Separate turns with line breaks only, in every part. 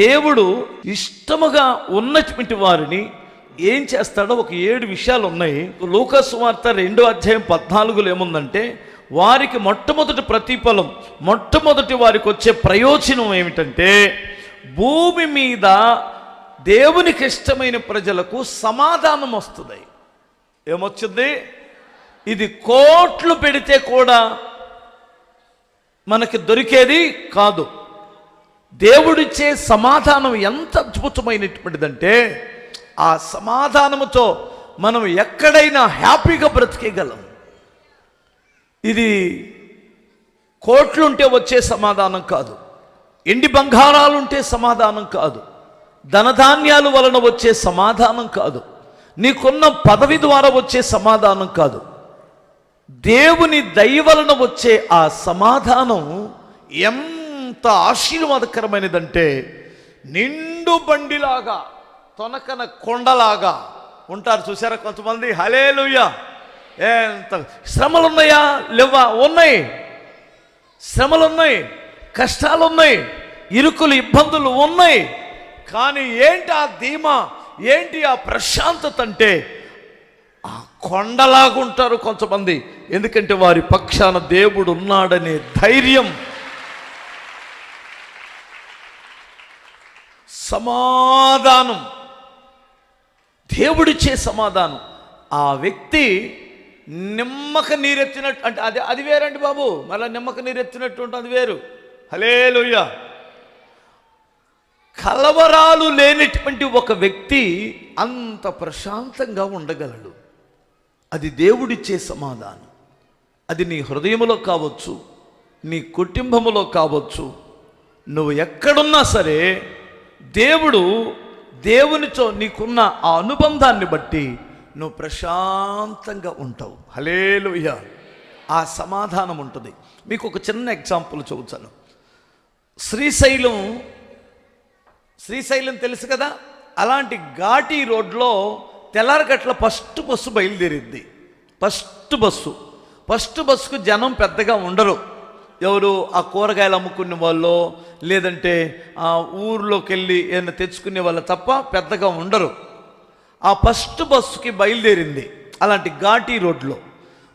దేవుడు ఇష్టముగా ఉన్నటువంటి వారిని ఏం చేస్తాడో ఒక 7 విషయాలు ఉన్నాయి. లూకా సువార్త 2:14 ఏముందంటే, వారికి మొట్టమొదటి ప్రతిఫలం, మొట్టమొదటి వారికి వచ్చే ప్రయోజనం ఏమిటంటే, భూమి మీద దేవునికి ఇష్టమైన ప్రజలకు సమాధానం వస్తుంది. ఏమొచ్చింది? ఇది కోట్లు పెడితే కూడా మనకి దొరికేది కాదు. దేవుడిచ్చే సమాధానం ఎంత అద్భుతమైనటువంటిదంటే, ఆ సమాధానముతో మనం ఎక్కడైనా హ్యాపీగా బ్రతికేయగలం. ఇది కోట్లుంటే వచ్చే సమాధానం కాదు, ఎండి బంగారాలుంటే సమాధానం కాదు, ధనధాన్యాల వలన వచ్చే సమాధానం కాదు, నీకున్న పదవి ద్వారా వచ్చే సమాధానం కాదు. దేవుని దయ వలన వచ్చే ఆ సమాధానం ఎంత ఆశీర్వాదకరమైనదంటే, నిండు బండిలాగా తొనకన కొండలాగా ఉంటారు. చూసారా కొంతమంది? హల్లెలూయా! ఎంత శ్రమలు ఉన్నాయా? లేవా? ఉన్నాయి. శ్రమలు ఉన్నాయి, కష్టాలు ఉన్నాయి, ఇరుకులు ఇబ్బందులు ఉన్నాయి. కానీ ఏంటి ఆ ధీమా, ఏంటి ఆ ప్రశాంతత అంటే, ఆ కొండలాగుంటారు కొంతమంది. ఎందుకంటే వారి పక్షాన దేవుడు ఉన్నాడనే ధైర్యం. సమాధానం, దేవుడిచ్చే సమాధానం. ఆ వ్యక్తి నిమ్మక నీరెత్తినట్టు, అంటే అది వేరండి బాబు. మళ్ళీ నిమ్మక నీరెత్తినట్టు ఉంటుంది, వేరు. హల్లెలూయా! కలవరాలు లేనటువంటి ఒక వ్యక్తి అంత ప్రశాంతంగా ఉండగలడు. అది దేవుడిచ్చే సమాధానం. అది నీ హృదయములో కావచ్చు, నీ కుటుంబములో కావచ్చు, నువ్వు ఎక్కడున్నా సరే దేవునితో నీకున్న ఆ అనుబంధాన్ని బట్టి నువ్వు ప్రశాంతంగా ఉంటావు. హల్లెలూయా! ఆ సమాధానం ఉంటుంది. మీకు ఒక చిన్న ఎగ్జాంపుల్ చెబుతాను. శ్రీశైలం తెలుసు కదా? అలాంటి ఘాటీ రోడ్లో తెల్లారగట్ల ఫస్ట్ బస్సు బయలుదేరింది. ఫస్ట్ బస్సుకు జనం పెద్దగా ఉండరు. ఎవరు? ఆ కూరగాయలు అమ్ముకునే వాళ్ళు, లేదంటే ఆ ఊర్లోకి వెళ్ళి ఏమైనా తెచ్చుకునే వాళ్ళు తప్ప పెద్దగా ఉండరు. ఆ ఫస్ట్ బస్సుకి బయలుదేరింది. అలాంటి ఘాటీ రోడ్లో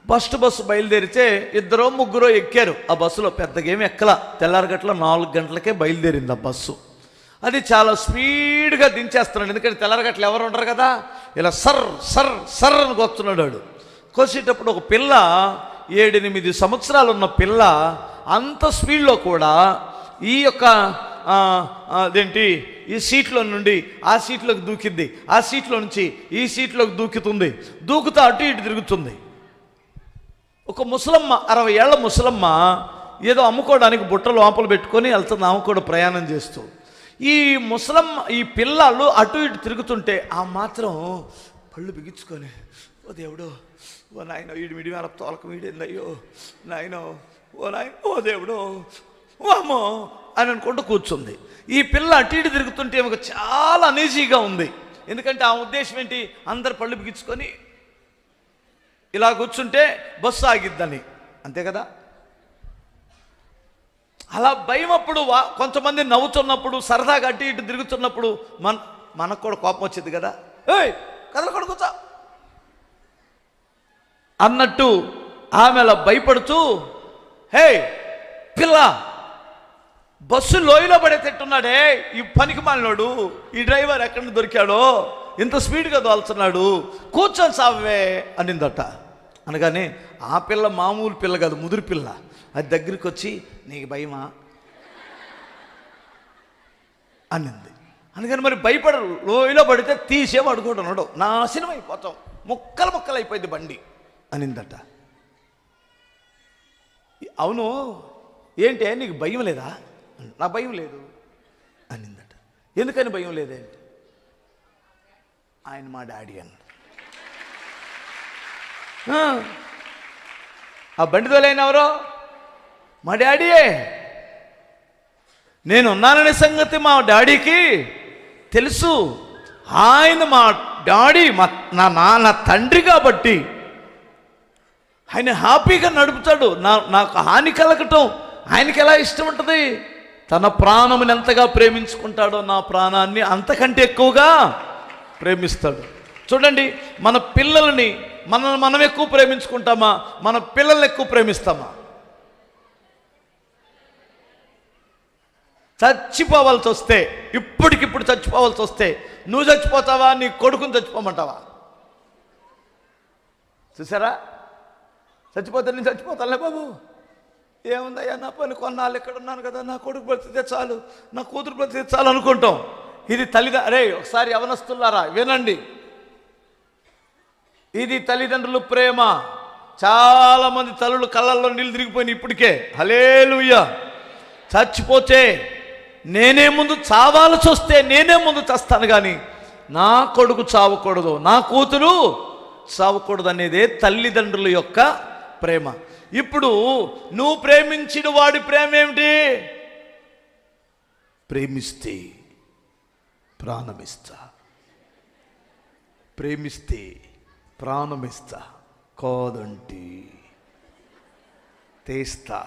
ఫస్ట్ బస్సు బయలుదేరితే 2-3 ఎక్కారు ఆ బస్సులో. పెద్దగా ఏమి ఎక్కల. తెల్లారగట్ల 4 గంటలకే బయలుదేరింది ఆ బస్సు. అది చాలా స్పీడ్గా దించేస్తున్నాడు. ఎందుకంటే తెల్లారగట్ల ఎవరు ఉండరు కదా. ఇలా సర్ సర్ సర్ అని కొస్తున్నాడు వాడు. కోసేటప్పుడు ఒక పిల్ల, 7-8 సంవత్సరాలు ఉన్న పిల్ల అంత స్పీడ్లో కూడా ఈ యొక్క ఈ సీట్లో నుండి ఆ సీట్లోకి దూకింది, ఆ సీట్లో నుంచి ఈ సీట్లోకి దూకుతూ అటు ఇటు తిరుగుతుంది. ఒక ముసలమ్మ, 60 ఏళ్ల ముసలమ్మ, ఏదో అమ్ముకోవడానికి బుట్ట లోపల పెట్టుకొని వెళ్తుంది. ఆమె కూడా ప్రయాణం చేస్తూ ఈ పిల్లలు అటు ఇటు తిరుగుతుంటే ఆ మాత్రం పళ్ళు బిగించుకొని, ఓ దేవుడు, ఓ నాయన, వీడి మిడి వేళ తోలకం వీడిందయ్యో నాయనో, ఓ నాయన, ఓ దేవుడు, ఓ అమ్మో అని అనుకుంటూ కూర్చుంది. ఈ పిల్ల అటు ఇటు తిరుగుతుంటే ఆమెకు చాలా అనీజీగా ఉంది. ఎందుకంటే ఆ ఉద్దేశం ఏంటి? అందరు పళ్ళు బిగించుకొని ఇలా కూర్చుంటే బస్సు ఆగిద్దని, అంతే కదా. అలా భయం. అప్పుడు కొంతమంది నవ్వుతున్నప్పుడు, సరదాగా అటు ఇటు తిరుగుతున్నప్పుడు మనకు కూడా కోపం వచ్చింది కదా. ఏయ్ కదలకూడదు కూర్చో అన్నట్టు ఆమె అలా భయపడుతూ, హే పిల్ల, బస్సు లోయలో పడేటట్టున్నాడే ఈ పనికి మాలినోడు, ఈ డ్రైవర్ ఎక్కడ దొరికాడో, ఇంత స్పీడ్గా దోల్చున్నాడు, కూర్చొని సావే అనిందట. అనగానే ఆ పిల్ల మామూలు పిల్ల కాదు, ముదురు పిల్ల. అది దగ్గరికి వచ్చి, నీకు భయమా అనింది. అందుకని మరి భయపడరు. లోయలో పడితే తీసేమో అడుగుంటున్నాడు, నాశనం అయిపోతాం, ముక్కలు అయిపోయింది బండి అనిందట. అవును, ఏంటే నీకు భయం లేదా? నా భయం లేదు అనిందట. ఎందుకని భయం లేదేంటి? ఆయన మా డాడీ అన్న. ఆ బండి తోలైన ఎవరో? మా డాడీయే. నేనున్నాననే సంగతి మా డాడీకి తెలుసు. ఆయన మా డాడీ, నా తండ్రి కాబట్టి ఆయన హ్యాపీగా నడుపుతాడు. నాకు హాని కలగటం ఆయనకి ఎలా ఇష్టం ఉంటుంది? తన ప్రాణముని ఎంతగా ప్రేమించుకుంటాడో నా ప్రాణాన్ని అంతకంటే ఎక్కువగా ప్రేమిస్తాడు. చూడండి, మన పిల్లల్ని మనం ఎక్కువ ప్రేమించుకుంటామా, మన పిల్లల్ని ఎక్కువ ప్రేమిస్తామా? చచ్చిపోవాల్సి వస్తే, ఇప్పటికిప్పుడు చచ్చిపోవాల్సి వస్తే నువ్వు చచ్చిపోతావా, నీ కొడుకుని చచ్చిపోమంటావా? చూసారా? చచ్చిపోతే నేను చచ్చిపోతానులే బాబు, ఏముందయ్యా నా పని, కొన్నాళ్ళు ఇక్కడ ఉన్నాను కదా, నా కొడుకు బ్రతికితే చాలు, నా కూతురు బ్రతికితే చాలు అనుకుంటాం. ఇది అరే ఒకసారి యవనస్తులారా వినండి, ఇది తల్లిదండ్రుల ప్రేమ. చాలామంది తల్లులు కళ్ళల్లో నీళ్ళు తిరిగిపోయినాయి ఇప్పటికే. హల్లెలూయా. చచ్చిపోతే నేనే ముందు చావాల్సి వస్తే నేనే ముందు చస్తాను, కానీ నా కొడుకు చావకూడదు, నా కూతురు చావకూడదు అనేదే తల్లిదండ్రుల యొక్క ప్రేమ. ఇప్పుడు నువ్వు ప్రేమించిన వాడి ప్రేమ ఏమిటి? ప్రేమిస్తే ప్రాణమిస్తా, ప్రేమిస్తే ప్రాణమిస్తా, కాదంటి తీస్తా.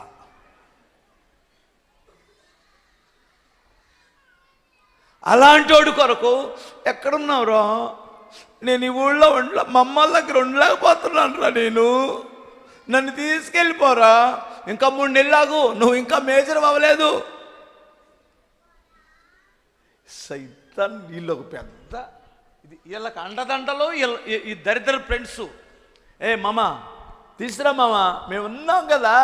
అలాంటి వాడి కొరకు ఎక్కడున్నావురా? నేను ఈ ఊళ్ళో మా అమ్మ దగ్గర ఉండలేకపోతున్నాను రా, నన్ను తీసుకెళ్ళిపోరా, ఇంకా 3 నెలలాగు, నువ్వు ఇంకా మేజర్ అవ్వలేదు. సైతాన్ వీళ్ళు ఒక పెద్ద ఇది, వీళ్ళకి అండదండలో ఈ దరిద్ర ఫ్రెండ్స్. ఏ మామ తీసురా మామ, మేము ఉన్నాం కదా,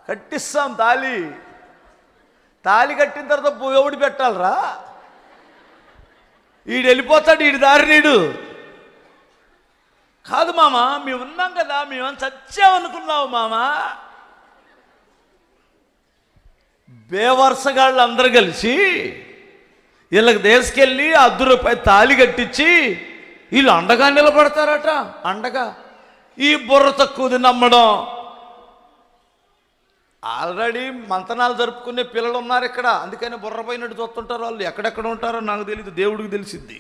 కట్టిస్తాం తాళి కట్టిన తర్వాత ఎవడు పెట్టాలరా? ఈడు వెళ్ళిపోతాడు, ఈడు దారి నీడు కాదు మామ, మేము ఉన్నాం కదా, మేము చచ్చామనుకున్నావు మామ. బేవర్సగాళ్ళు అందరూ కలిసి వీళ్ళకి తీసుకెళ్ళి ₹10 తాళి కట్టించి వీళ్ళు అండగా నిలబడతారట. అండగా ఈ బుర్ర తక్కువది నమ్మడం. ఆల్రెడీ మంతనాలు జరుపుకునే పిల్లలు ఉన్నారు ఇక్కడ, అందుకని బుర్రపోయినట్టు చూస్తుంటారు. వాళ్ళు ఎక్కడెక్కడ ఉంటారో నాకు తెలియదు, దేవుడికి తెలిసిద్ది.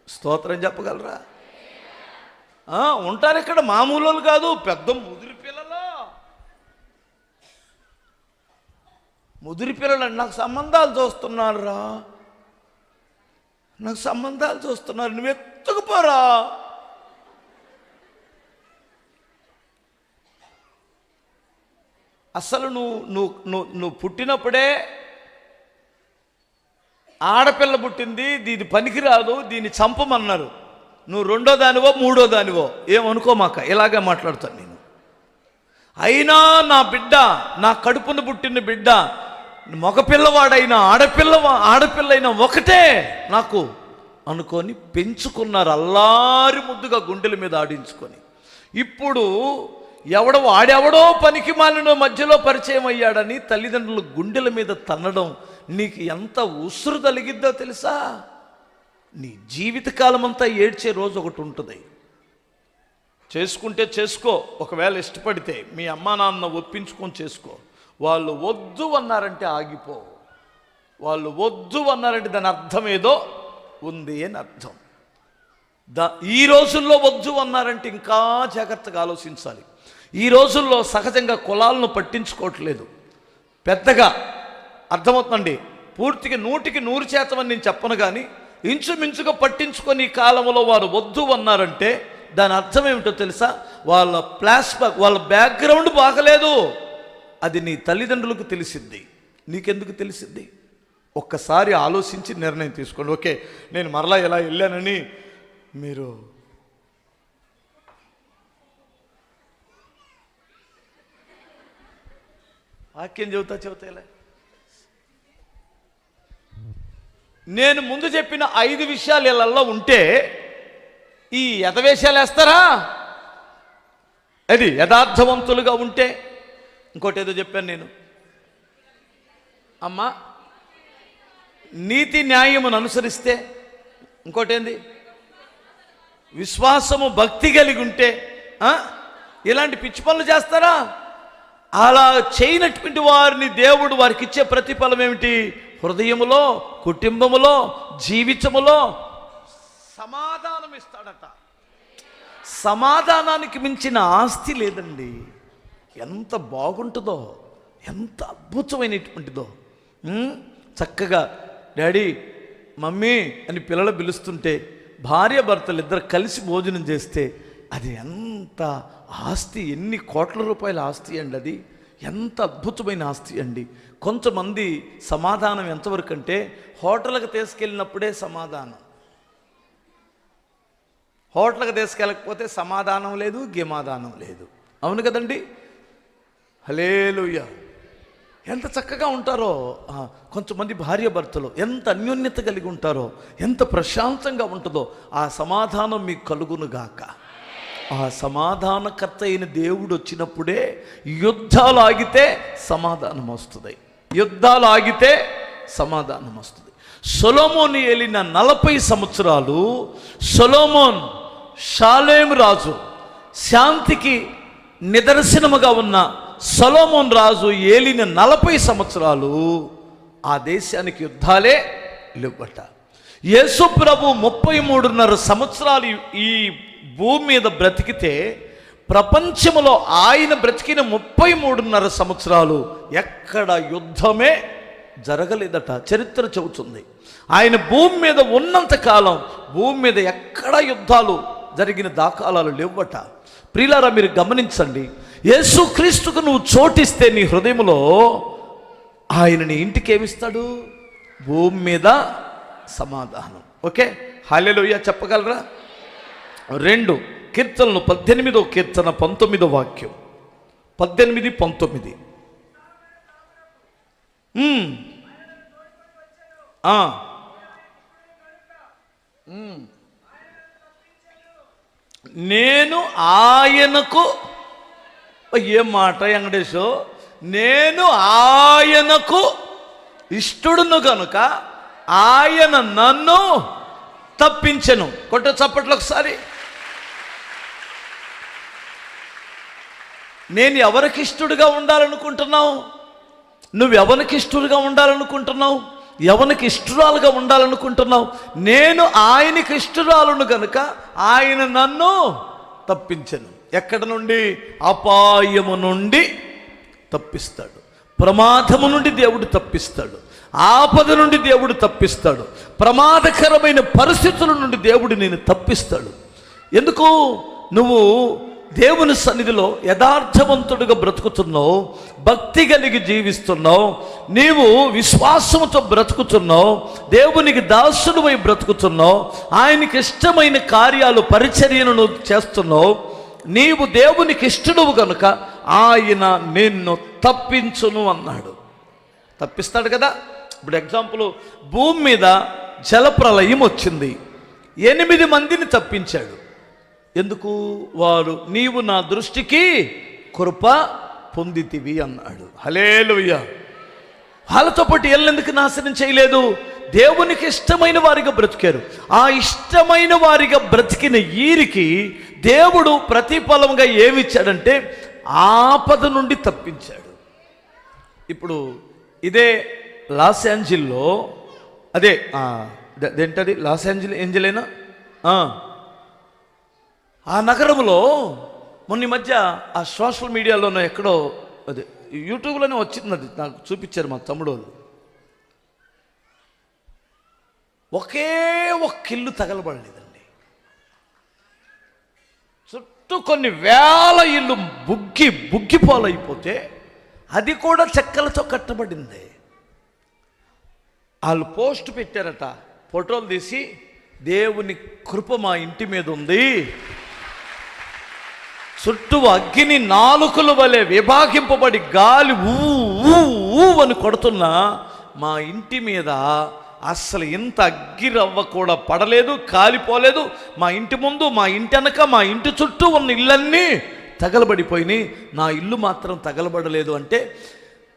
స్తోత్రం చెప్పగలరా? ఉంటారు ఇక్కడ, మామూలు వాళ్ళు కాదు, పెద్ద ముదిరి పిల్లలు. నాకు సంబంధాలు చూస్తున్నారురా, నాకు సంబంధాలు చూస్తున్నారు, నువ్వు ఎత్తుకుపోరా. అసలు నువ్వు పుట్టినప్పుడే ఆడపిల్ల పుట్టింది, దీని పనికిరాదు, దీన్ని చంపమన్నారు. నువ్వు 2వ దానివో 3వ దానివో ఏమనుకోమాక, ఇలాగే మాట్లాడుతాను నేను. అయినా నా బిడ్డ, నా కడుపున పుట్టిన బిడ్డ, మగపిల్లవాడైనా ఆడపిల్లైనా ఒకటే నాకు అనుకొని పెంచుకున్నారు, అల్లారి ముద్దుగా గుండెల మీద ఆడించుకొని. ఇప్పుడు ఆడెవడో పనికి మాలిన మధ్యలో పరిచయం అయ్యాడని తల్లిదండ్రులు గుండెల మీద తన్నడం నీకు ఎంత ఉసురు తలిగిద్దో తెలుసా? నీ జీవితకాలం అంతా ఏడ్చే రోజు ఒకటి ఉంటుంది. చేసుకుంటే చేసుకో, ఒకవేళ ఇష్టపడితే మీ అమ్మా నాన్న ఒప్పించుకొని చేసుకో. వాళ్ళు వద్దు అన్నారంటే ఆగిపో. వాళ్ళు వద్దు అన్నారంటే దాని అర్థం ఏదో ఉంది అని అర్థం. ఈ రోజుల్లో వద్దు అన్నారంటే ఇంకా జాగ్రత్తగా ఆలోచించాలి. ఈ రోజుల్లో సహజంగా కులాలను పట్టించుకోవట్లేదు పెద్దగా, అర్థమవుతుందండి. పూర్తిగా 100% అని నేను చెప్పను, కానీ ఇంచుమించుగా పట్టించుకొని ఈ కాలంలో వారు వద్దు అన్నారంటే దాని అర్థం ఏమిటో తెలుసా? వాళ్ళ బ్యాక్గ్రౌండ్ బాగలేదు. అది నీ తల్లిదండ్రులకు తెలిసిద్ది, నీకెందుకు తెలిసిద్ది? ఒక్కసారి ఆలోచించి నిర్ణయం తీసుకోండి. ఓకే, నేను మరలా ఎలా వెళ్ళానని మీరు వాక్యం చెబుతా ఇలా. నేను ముందు చెప్పిన 5 విషయాలు ఇళ్ళల్లో ఉంటే ఈ యథవేషాలు వేస్తారా? అది యథార్థవంతులుగా ఉంటే. ఇంకోటి ఏదో చెప్పాను నేను, అమ్మా నీతి న్యాయమును అనుసరిస్తే. ఇంకోటి ఏంది? విశ్వాసము భక్తి కలిగి ఉంటే. ఇలాంటి పిచ్చి పనులు చేస్తారా? అలా చేయనటువంటి వారిని దేవుడు వారికి ఇచ్చే ప్రతిఫలం ఏమిటి? హృదయములో, కుటుంబములో, జీవితములో సమాధానం ఇస్తాడట. సమాధానానికి మించిన ఆస్తి లేదండి. ఎంత బాగుంటుందో, ఎంత అద్భుతమైనటువంటిదో. చక్కగా డాడీ మమ్మీ అని పిల్లలు పిలుస్తుంటే భార్య భర్తలు ఇద్దరు కలిసి భోజనం చేస్తే అది ఎంత ఆస్తి, ఎన్ని కోట్ల రూపాయల ఆస్తి అండి, అది ఎంత అద్భుతమైన ఆస్తి అండి. కొంతమంది సమాధానం ఎంతవరకు అంటే హోటల్కి తీసుకెళ్ళినప్పుడే సమాధానం, హోటల్కి తీసుకెళ్ళకపోతే సమాధానం లేదు, గిమాధానం లేదు. అవును కదండి, హల్లెలూయా. ఎంత చక్కగా ఉంటారో కొంతమంది భార్య భర్తలు, ఎంత అన్యోన్యత కలిగి ఉంటారో, ఎంత ప్రశాంతంగా ఉంటుందో. ఆ సమాధానం మీకు కలుగునుగాక. ఆ సమాధానకర్త అయిన దేవుడు వచ్చినప్పుడే యుద్ధాలు ఆగితే సమాధానం వస్తుంది, యుద్ధాలు ఆగితే సమాధానం వస్తుంది. సొలొమోను ఏలిన 40 సంవత్సరాలు సొలొమోన్ షాలేము రాజు, శాంతికి నిదర్శనముగా ఉన్న సొలొమోన్ రాజు ఏలిన 40 సంవత్సరాలు ఆ దేశానికి యుద్ధాలే లేవట. యేసు ప్రభు 33.5 సంవత్సరాలు ఈ భూమి మీద బ్రతికితే ప్రపంచంలో ఆయన బ్రతికిన 33.5 సంవత్సరాలు ఎక్కడ యుద్ధమే జరగలేదట. చరిత్ర చెబుతుంది ఆయన భూమి మీద ఉన్నంత కాలం భూమి మీద ఎక్కడ యుద్ధాలు జరిగిన దాఖలాలు లేవట. ప్రియులారా, మీరు గమనించండి, యేసుక్రీస్తుకు నువ్వు చోటిస్తే నీ హృదయంలో ఆయన నీ ఇంటికి ఏమిస్తాడు? భూమి మీద సమాధానం. ఓకే, హల్లెలూయా చెప్పగలరా? 2 కీర్తనలు 18వ కీర్తన 19వ వాక్యం, 18, 19. నేను ఆయనకు, ఏం మాట వెంకటేశో, నేను ఆయనకు ఇష్టడును కనుక ఆయన నన్ను తప్పించెను. కొట్ట చప్పట్లు ఒకసారి. నేను ఎవరికి ఇష్టడుగా ఉండాలనుకుంటున్నావు? నువ్వు ఎవరికి ఇష్టడుగా ఉండాలనుకుంటున్నావు? ఎవరికి ఇష్టరాలుగా ఉండాలనుకుంటున్నావు? నేను ఆయనకి ఇష్టరాలను కనుక ఆయన నన్ను తప్పించెను. ఎక్కడ నుండి? అపాయము నుండి తప్పిస్తాడు, ప్రమాదము నుండి దేవుడు తప్పిస్తాడు, ఆపద నుండి దేవుడు తప్పిస్తాడు, ప్రమాదకరమైన పరిస్థితుల నుండి దేవుడు నేను తప్పిస్తాడు. ఎందుకు? నువ్వు దేవుని సన్నిధిలో యథార్థవంతుడిగా బ్రతుకుతున్నావు, భక్తి కలిగి జీవిస్తున్నావు, నీవు విశ్వాసంతో బ్రతుకుతున్నావు, దేవునికి దాసుడివై బ్రతుకుతున్నావు, ఆయనకి ఇష్టమైన కార్యాలు పరిచర్యను నువ్వు చేస్తున్నావు. నీవు దేవునికి ఇష్టడువు కనుక ఆయన నిన్ను తప్పించును అన్నాడు. తప్పిస్తాడు కదా. ఇప్పుడు ఎగ్జాంపుల్, భూమి మీద జలప్రలయం వచ్చింది, 8 మందిని తప్పించాడు. ఎందుకు? వారు నీవు నా దృష్టికి కృప పొందితివి అన్నాడు. హల్లెలూయా. వాళ్ళతో పాటు ఎందుకు నాశనం చేయలేదు? దేవునికి ఇష్టమైన వారిగా బ్రతికారు. ఆ ఇష్టమైన వారిగా బ్రతికిన వీరికి దేవుడు ప్రతిఫలంగా ఏమిచ్చాడంటే ఆపద నుండి తప్పించాడు. ఇప్పుడు ఇదే లాస్ ఏంజెల్లో, అదేంటది లాస్ ఏంజెలేనా, ఆ నగరంలో మొన్న మధ్య ఆ సోషల్ మీడియాలోనో ఎక్కడో, అదే యూట్యూబ్లోనే వచ్చింది, అది నాకు చూపించారు మా తమ్ముడు వాళ్ళు. ఒకే ఒక్క ఇల్లు తగలబడలేదండి, చుట్టూ కొన్ని వేల ఇల్లు బుగ్గిపోలైపోతే అది కూడా చెక్కలతో కట్టబడింది. వాళ్ళు పోస్ట్ పెట్టారట, ఫోటోలు తీసి, దేవుని కృప మా ఇంటి మీద ఉంది, చుట్టూ అగ్ని నాలుకల వలె విభాగింపబడి గాలి ఊ ఊ ఊ అని కొడుతున్నా మా ఇంటి మీద అస్సలు ఇంత అగ్గిరవ్వ కూడా పడలేదు, కాలిపోలేదు. మా ఇంటి ముందు, మా ఇంటి వెనక, మా ఇంటి చుట్టూ ఉన్న ఇళ్ళన్నీ తగలబడిపోయినాయి, నా ఇల్లు మాత్రం తగలబడలేదు. అంటే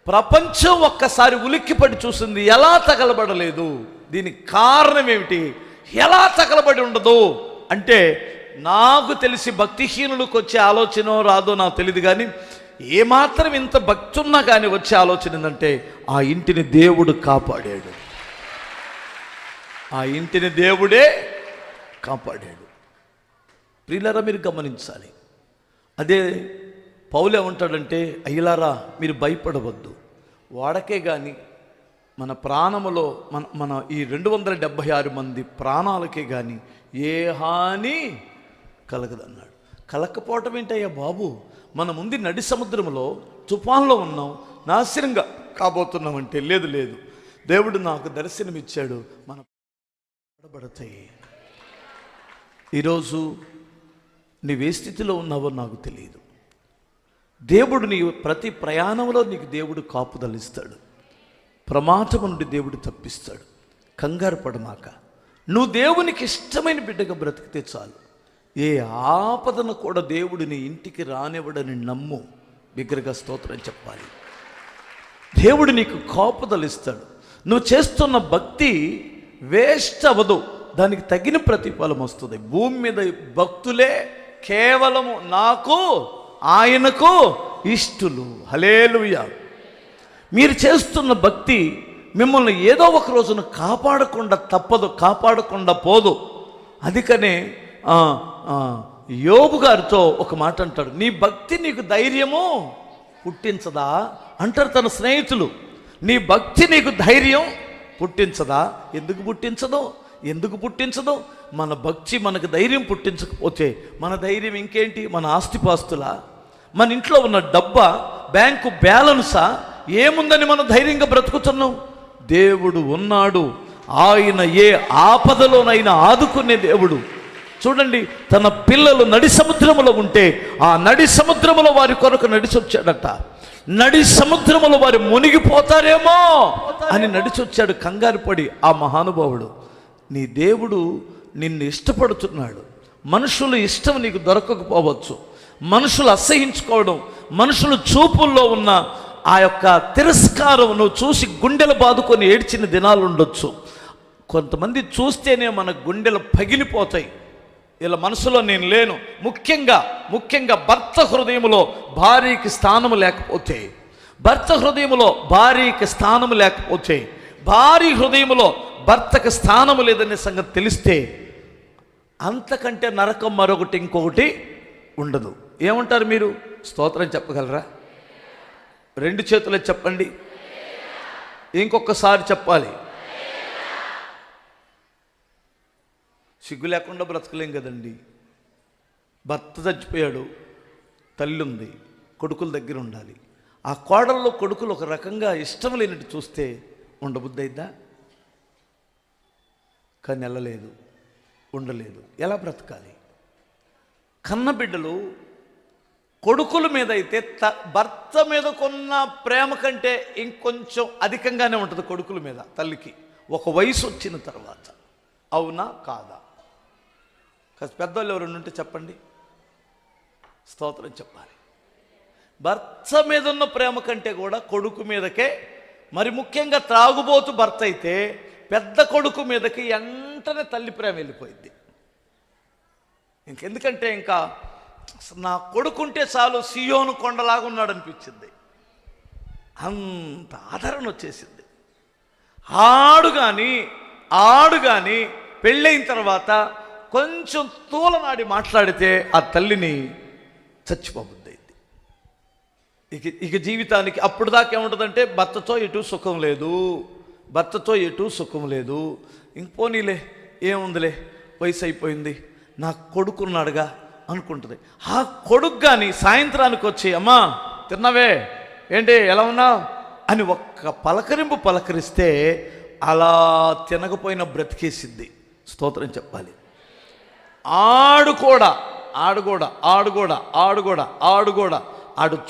ప్రపంచం ఒక్కసారి ఉలిక్కిపడి చూసింది, ఎలా తగలబడలేదు, దీనికి కారణం ఏమిటి, ఎలా తగలబడి ఉండదు అంటే, నాకు తెలిసి భక్తిహీనులకు వచ్చే ఆలోచన రాదో నాకు తెలియదు, కానీ ఏమాత్రం ఇంత భక్తి ఉన్నా కానీ వచ్చే ఆలోచన ఏంటంటే, ఆ ఇంటిని దేవుడు కాపాడాడు, ఆ ఇంటిని దేవుడే కాపాడాడు. ప్రియులారా, మీరు గమనించాలి. అదే పౌలు ఏమంటాడంటే, అయ్యలారా మీరు భయపడవద్దు, వాడకే కానీ మన ప్రాణములో మన ఈ 276 మంది ప్రాణాలకే కానీ ఏ హాని కలగదన్నాడు. కలక్కపోవటం ఏంటయ్యా బాబు, మన ముందు నడి సముద్రంలో తుఫాన్లో ఉన్నాం, నాశనంగా కాబోతున్నామంటే లేదు లేదు, దేవుడు నాకు దర్శనమిచ్చాడు, మన పడబడతాయి. ఈరోజు నీవే స్థితిలో ఉన్నావో నాకు తెలియదు. దేవుడు నీ ప్రతి ప్రయాణంలో నీకు దేవుడు కాపుదలిస్తాడు, ప్రమాదం నుండి దేవుడు తప్పిస్తాడు. కంగారు పడమాక, నువ్వు దేవునికి ఇష్టమైన బిడ్డగా బ్రతికితే చాలు. ఏ ఆపదను కూడా దేవుడు నీ ఇంటికి రానివ్వడని నమ్ము. బిగ్గరగా స్తోత్రం చెప్పాలి. దేవుడు నీకు కాపుదలిస్తాడు. నువ్వు చేస్తున్న భక్తి వేస్ట్ అవ్వదు, దానికి తగిన ప్రతిఫలం వస్తుంది. భూమి మీద భక్తులే కేవలము నాకు ఆయనకు ఇష్టులు. హల్లెలూయా. మీరు చేస్తున్న భక్తి మిమ్మల్ని ఏదో ఒక రోజున కాపాడకుండా తప్పదు, కాపాడకుండా పోదు. అందుకనే యోబు గారితో ఒక మాట అంటాడు, నీ భక్తి నీకు ధైర్యము పుట్టించదా అంటారు తన స్నేహితులు. నీ భక్తి నీకు ధైర్యం పుట్టించదా? ఎందుకు పుట్టించదు? ఎందుకు పుట్టించదు? మన భక్తి మనకు ధైర్యం పుట్టించకపోతే మన ధైర్యం ఇంకేంటి? మన ఆస్తిపాస్తులా, మన ఇంట్లో ఉన్న డబ్బా, బ్యాంకు బ్యాలెన్సా, ఏముందని మనం ధైర్యంగా బ్రతుకుతున్నాం? దేవుడు ఉన్నాడు, ఆయన ఏ ఆపదలోనైనా ఆదుకునే దేవుడు. చూడండి, తన పిల్లలు నడి సముద్రములో ఉంటే ఆ నడి సముద్రములో వారి కొరకు నడిచొచ్చాడట. నడి సముద్రములో వారు మునిగిపోతారేమో అని నడిచొచ్చాడు కంగారు పడి ఆ మహానుభావుడు. నీ దేవుడు నిన్ను ఇష్టపడుతున్నాడు. మనుషుల ఇష్టం నీకు దొరకకపోవచ్చు, మనుషులు అసహించుకోవడం, మనుషుల చూపుల్లో ఉన్న ఆ యొక్క తిరస్కారం నువ్వు చూసి గుండెలు బాదుకొని ఏడ్చిన దినాలు ఉండొచ్చు. కొంతమంది చూస్తేనే మన గుండెలు పగిలిపోతాయి. ఇలా మనసులో నేను లేను. ముఖ్యంగా భర్త హృదయంలో భార్యకి స్థానము లేకపోతే, భర్త హృదయంలో భార్యకి స్థానము లేకపోతే, భార్య హృదయంలో భర్తకు స్థానము లేదనే సంగతి తెలిస్తే అంతకంటే నరకం మరొకటి ఇంకొకటి ఉండదు. ఏమంటారు మీరు? స్తోత్రం చెప్పగలరా? 2 చేతులు చెప్పండి. ఇంకొకసారి చెప్పాలి. సిగ్గు లేకుండా బ్రతకలేం కదండి. భర్త చచ్చిపోయాడు, తల్లి ఉంది, కొడుకుల దగ్గర ఉండాలి. ఆ కోడల్లో కొడుకులు ఒక రకంగా ఇష్టం లేనట్టు చూస్తే ఉండబుద్ధి అయిద్దా? కానీ వెళ్ళలేదు, ఉండలేదు. ఎలా బ్రతకాలి? కన్నబిడ్డలు కొడుకుల మీద అయితే భర్త మీద కొన్న ప్రేమ కంటే ఇంకొంచెం అధికంగానే ఉంటుంది కొడుకుల మీద తల్లికి, ఒక వయసు వచ్చిన తర్వాత. అవునా కాదా? పెద్దవాళ్ళు ఎవరు ఉంటే చెప్పండి, స్తోత్రం చెప్పాలి. భర్త మీద ఉన్న ప్రేమ కంటే కూడా కొడుకు మీదకే, మరి ముఖ్యంగా త్రాగుబోతు భర్త అయితే పెద్ద కొడుకు మీదకి వెంటనే తల్లి ప్రేమ వెళ్ళిపోయింది. ఇంకెందుకంటే ఇంకా నా కొడుకుంటే చాలు సియోను కొండలాగా ఉన్నాడు అనిపించింది. అంత ఆదరణ వచ్చేసింది. ఆడు కానీ పెళ్ళైన తర్వాత కొంచెం తూలనాడి మాట్లాడితే ఆ తల్లిని చచ్చిపోబుద్దయింది. ఇక జీవితానికి అప్పుడు దాకా ఏముంటుందంటే భర్తతో ఎటు సుఖం లేదు, ఇంక పోనీలే ఏముందిలే, వయసు అయిపోయింది, నా కొడుకున్నాడుగా అనుకుంటుంది. ఆ కొడుకు కానీ సాయంత్రానికి వచ్చి అమ్మా తిన్నావే, ఏంటి ఎలా ఉన్నావు అని ఒక్క పలకరింపు పలకరిస్తే అలా తినకపోయినా బ్రతికేసిద్ది. స్తోత్రం చెప్పాలి. ఆడు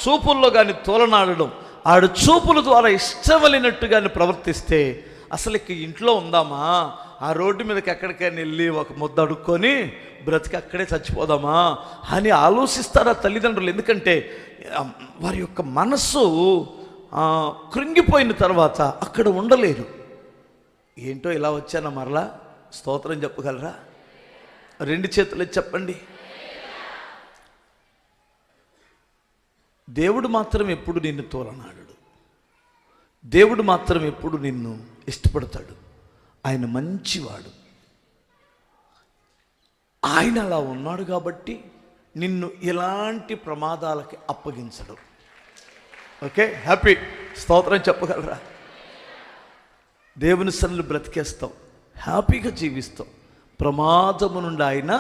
చూపుల్లో కానీ తోలనాడడం, ఆడు చూపుల ద్వారా ఇష్టమలినట్టుగాని ప్రవర్తిస్తే అసలు ఇంట్లో ఉందామా, ఆ రోడ్డు మీదకి ఎక్కడికైనా వెళ్ళి ఒక ముద్ద అడుక్కొని బ్రతికి అక్కడే చచ్చిపోదామా అని ఆలోచిస్తారు ఆ తల్లిదండ్రులు. ఎందుకంటే వారి యొక్క మనస్సు కృంగిపోయిన తర్వాత అక్కడ ఉండలేరు. ఏంటో ఇలా వచ్చానా మరలా? స్తోత్రం చెప్పగలరా? 2 చేతులు చెప్పండి. దేవుడు మాత్రం ఎప్పుడు నిన్ను తోలనాడు. దేవుడు మాత్రం ఎప్పుడు నిన్ను ఇష్టపడతాడు. ఆయన మంచివాడు. ఆయన అలా ఉన్నాడు కాబట్టి నిన్ను ఎలాంటి ప్రమాదాలకి అప్పగించడు. Okay, happy. స్తోత్రం చెప్పగలరా? దేవుని సన్నిధిలో బ్రతికేస్తాం, హ్యాపీగా జీవిస్తాం. ప్రమాదము నుండి ఆయన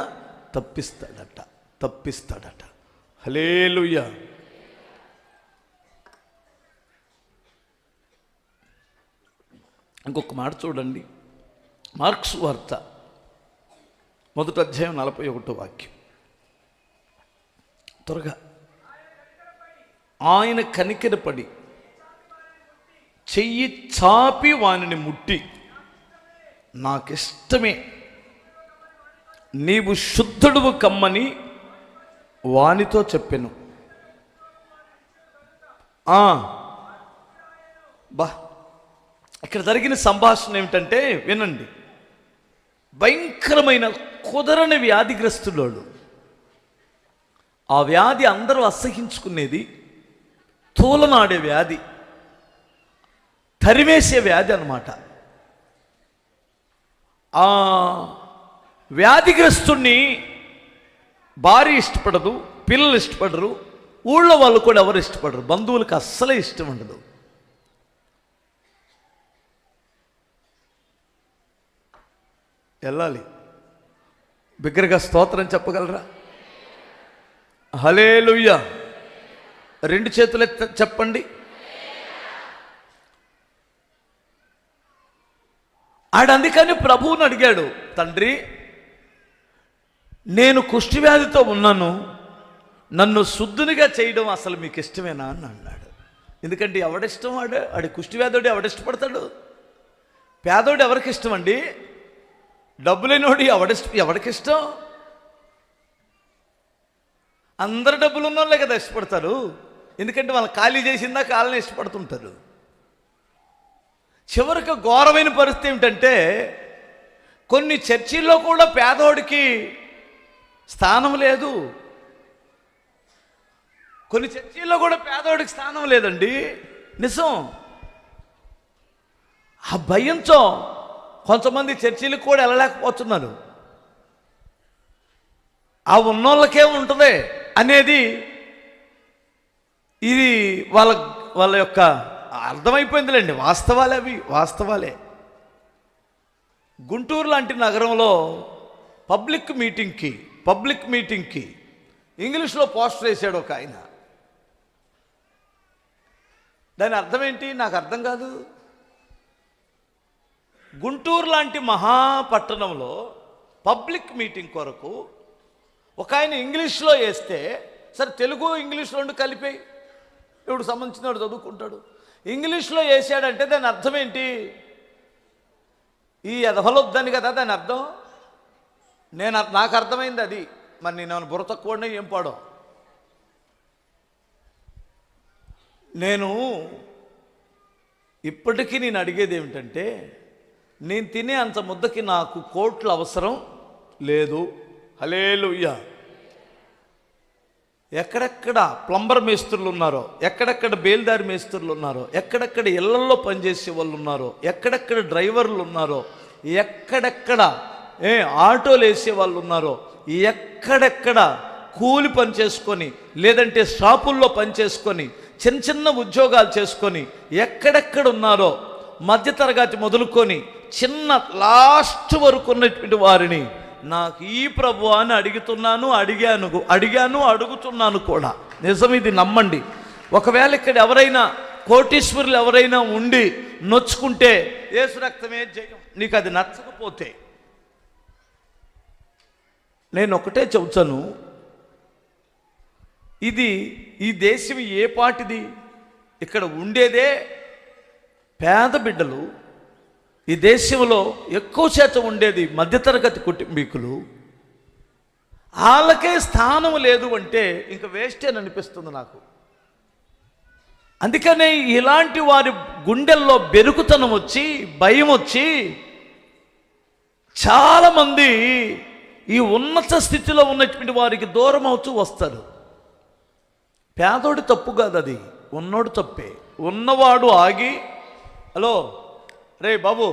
తప్పిస్తాడట. హల్లెలూయా. ఇంకొక మాట చూడండి, మార్క్స్ వార్త 1వ అధ్యాయం 41వ వాక్యం. త్వరగా. ఆయన కనికరపడి చెయ్యి చాపి వానిని ముట్టి, నాకిష్టమే, నీవు శుద్ధుడువు కమ్మని వానితో చెప్పెను. ఇక్కడ జరిగిన సంభాషణ ఏమిటంటే వినండి. భయంకరమైన కుదరని వ్యాధిగ్రస్తులోడు. ఆ వ్యాధి అందరూ అసహించుకునేది, తూలనాడే వ్యాధి, తరివేసే వ్యాధి అన్నమాట. ఆ వ్యాధిగ్రస్తుణ్ణి భార్య ఇష్టపడదు, పిల్లలు ఇష్టపడరు, ఊళ్ళో వాళ్ళు కూడా ఎవరు ఇష్టపడరు, బంధువులకు అస్సలే ఇష్టం ఉండదు. వెళ్ళాలి. బిగ్గరగా స్తోత్రం చెప్పగలరా? హల్లెలూయా. 2 చేతులు చెప్పండి. అందుకని ప్రభువుని అడిగాడు, తండ్రి, నేను కుష్ఠవ్యాధితో ఉన్నాను, నన్ను శుద్ధునిగా చేయడం అసలు మీకు ఇష్టమేనా అని అన్నాడు. ఎందుకంటే ఎవడిష్టం వాడు కుష్ఠవ్యాధుడు ఎవడిష్టపడతాడు? పేదోడు ఎవరికి ఇష్టం అండి? డబ్బు లేనివాడు ఎవడికిష్టం? అందరు డబ్బులు ఉన్న వాళ్ళే కదా ఇష్టపడతారు. ఎందుకంటే వాళ్ళు ఖాళీ చేసిందా కాళ్ళని ఇష్టపడుతుంటారు. చివరికి ఘోరమైన పరిస్థితి ఏమిటంటే, కొన్ని చర్చిల్లో కూడా పేదోడికి స్థానం లేదు. కొన్ని చర్చిల్లో కూడా పేదోడికి స్థానం లేదండి. నిజం. ఆ భయంతో కొంతమంది చర్చిలకు కూడా వెళ్ళలేకపోతున్నారు. ఆ ఉన్నోళ్ళకే ఉంటుంది అనేది ఇది వాళ్ళ యొక్క అర్థమైపోయిందిలేండి. వాస్తవాలే. గుంటూరు లాంటి నగరంలో పబ్లిక్ మీటింగ్కి ఇంగ్లీష్లో పోస్టర్ వేసాడు ఒక ఆయన. దాని అర్థం ఏంటి? నాకు అర్థం కాదు. గుంటూరు లాంటి మహాపట్టణంలో పబ్లిక్ మీటింగ్ కొరకు ఒక ఆయన ఇంగ్లీష్లో వేస్తే, సరే తెలుగు ఇంగ్లీష్ 2 కలిపి ఇప్పుడు సంబంధించిన వాడు చదువుకుంటాడు. ఇంగ్లీష్లో వేసాడంటే దాని అర్థం ఏంటి? ఈ ఎదవలొద్దని కదా దాని అర్థం. నాకు అర్థమైంది అది. మరి నేను బుర్ర తక్కువనే ఏం పాడో. ఇప్పటికీ నేను అడిగేది ఏమిటంటే, నేను తినే అంత ముద్దకి నాకు కోట్లు అవసరం లేదు. హల్లెలూయా. ఎక్కడెక్కడ ప్లంబర్ మేస్త్రులు ఉన్నారో, ఎక్కడెక్కడ బేల్దారి మేస్త్రులు ఉన్నారో, ఎక్కడెక్కడ ఇళ్లల్లో పనిచేసే వాళ్ళు ఉన్నారో, ఎక్కడెక్కడ డ్రైవర్లు ఉన్నారో, ఎక్కడెక్కడ ఆటోలు వేసే వాళ్ళు ఉన్నారో, ఎక్కడెక్కడ కూలి పని చేసుకొని, లేదంటే షాపుల్లో పని చేసుకొని, చిన్న ఉద్యోగాలు చేసుకొని ఎక్కడెక్కడ ఉన్నారో, మధ్యతరగతి మొదలుకొని చిన్న లాస్ట్ వరకు ఉన్నటువంటి వారిని నాకు ఈ ప్రభు అని అడుగుతున్నాను కూడా. నిజం, ఇది నమ్మండి. ఒకవేళ ఇక్కడ ఎవరైనా కోటీశ్వరులు ఎవరైనా ఉండి నొచ్చుకుంటే, యేసు రక్తమే జయం. నీకు అది నచ్చకపోతే నేను ఒకటే చెబుతాను, ఈ దేశం ఏ పాటిది? ఇక్కడ ఉండేదే పేద బిడ్డలు. ఈ దేశంలో ఎక్కువ శాతం ఉండేది మధ్యతరగతి కుటుంబీకులు. వాళ్ళకే స్థానం లేదు అంటే ఇంకా వేస్ట్ అని అనిపిస్తుంది నాకు. అందుకనే ఇలాంటి వారి గుండెల్లో బెరుకుతనం వచ్చి, భయం వచ్చి, చాలామంది ఈ ఉన్నత స్థితిలో ఉన్నటువంటి వారికి దూరం అవుతూ వస్తారు. పేదోడి తప్పు కాదు అది, ఉన్నోడు తప్పే. ఉన్నవాడు ఆగి, హలో రే బాబు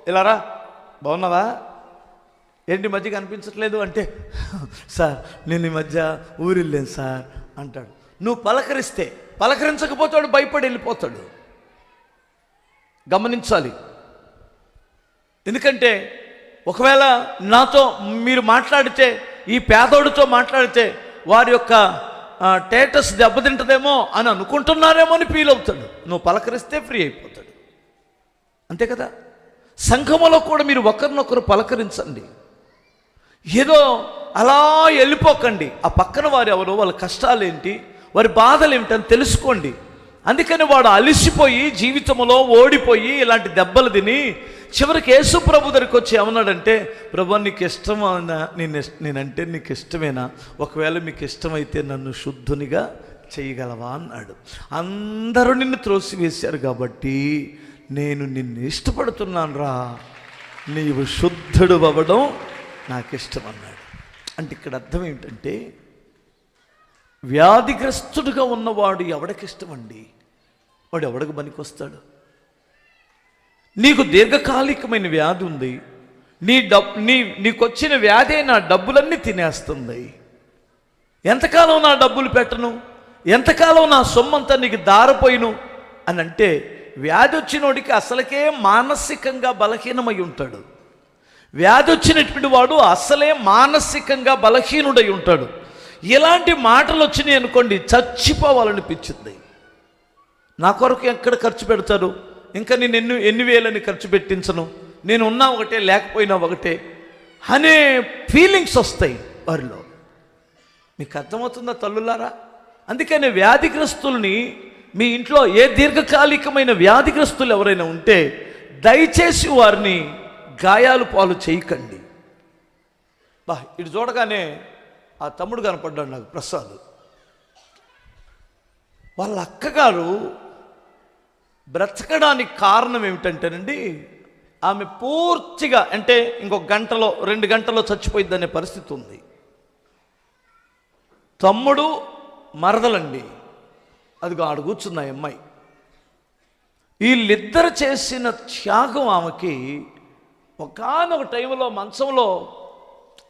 ఇలారా, బాగున్నావా, ఏంటి మధ్య కనిపించట్లేదు అంటే, సార్ నేను ఈ మధ్య ఊరిల్లేను సార్ అంటాడు. నువ్వు పలకరించకపోతే వాడు భయపడి వెళ్ళిపోతాడు. గమనించాలి. ఎందుకంటే ఒకవేళ నాతో మీరు మాట్లాడితే, ఈ పేదోడితో మాట్లాడితే వారి యొక్క స్టేటస్ దెబ్బతింటదేమో అని అనుకుంటున్నారేమో అని ఫీల్ అవుతాడు. నువ్వు పలకరిస్తే ఫ్రీ అయిపోతాడు, అంతే కదా. సంఘములో కూడా మీరు ఒకరినొకరు పలకరించండి, ఏదో అలా వెళ్ళిపోకండి. ఆ పక్కన వారు ఎవరో, వాళ్ళ కష్టాలు ఏంటి, వారి బాధలు ఏమిటని తెలుసుకోండి. అందుకని వాడు అలిసిపోయి జీవితంలో ఓడిపోయి ఇలాంటి దెబ్బలు తిని చివరికి యేసు ప్రభు దగ్గరికి వచ్చి ఏమన్నాడంటే, ప్రభు నీకు ఇష్టమా, నేనంటే నీకు ఇష్టమేనా, ఒకవేళ మీకు ఇష్టమైతే నన్ను శుద్ధునిగా చేయగలవా అన్నాడు. అందరూ నిన్ను త్రోసివేశారు కాబట్టి నేను నిన్ను ఇష్టపడుతున్నాను రా, నీవు శుద్ధుడు అవ్వడం నాకు ఇష్టం అన్నాడు. అంటే ఇక్కడ అర్థం ఏమిటంటే, వ్యాధిగ్రస్తుడుగా ఉన్నవాడు ఎవడికి ఇష్టమండి? వాడు ఎవడికి పనికొస్తాడు? నీకు దీర్ఘకాలికమైన వ్యాధి ఉంది, నీకొచ్చిన వ్యాధి నా డబ్బులన్నీ తినేస్తుంది. ఎంతకాలం నా డబ్బులు పెట్టను, ఎంతకాలం నా సొమ్మంతా నీకు దారిపోయిను అని అంటే, వ్యాధి వచ్చినోడికి అసలుకే మానసికంగా బలహీనమై ఉంటాడు. వ్యాధి వచ్చినటువంటి వాడు అసలే మానసికంగా బలహీనుడై ఉంటాడు. ఇలాంటి మాటలు వచ్చినాయి అనుకోండి, చచ్చిపోవాలనిపించింది. నా కొరకు ఎక్కడ ఖర్చు పెడతారు, ఇంకా నేను ఎన్ని వేలని ఖర్చు పెట్టించను, నేను ఉన్నా ఒకటే లేకపోయినా ఒకటే అనే ఫీలింగ్స్ వస్తాయి వారిలో. మీకు అర్థమవుతుందా తల్లులారా? అందుకని వ్యాధిగ్రస్తుల్ని, మీ ఇంట్లో ఏ దీర్ఘకాలికమైన వ్యాధిగ్రస్తులు ఎవరైనా ఉంటే దయచేసి వారిని గాయాలు పాలు చేయకండి. ఇటు చూడగానే ఆ తమ్ముడు కనపడ్డాడు నాకు, ప్రసాద్. వాళ్ళ అక్కగారు బ్రతకడానికి కారణం ఏమిటంటేనండి, ఆమె పూర్తిగా అంటే ఇంకొక గంటలో 2 గంటలో చచ్చిపోయిద్దనే పరిస్థితి ఉంది. తమ్ముడు మరదలండి, అదిగో ఆడు కూర్చున్న అమ్మాయి. వీళ్ళిద్దరు చేసిన త్యాగం ఆమెకి ఒకానొక టైంలో మంచంలో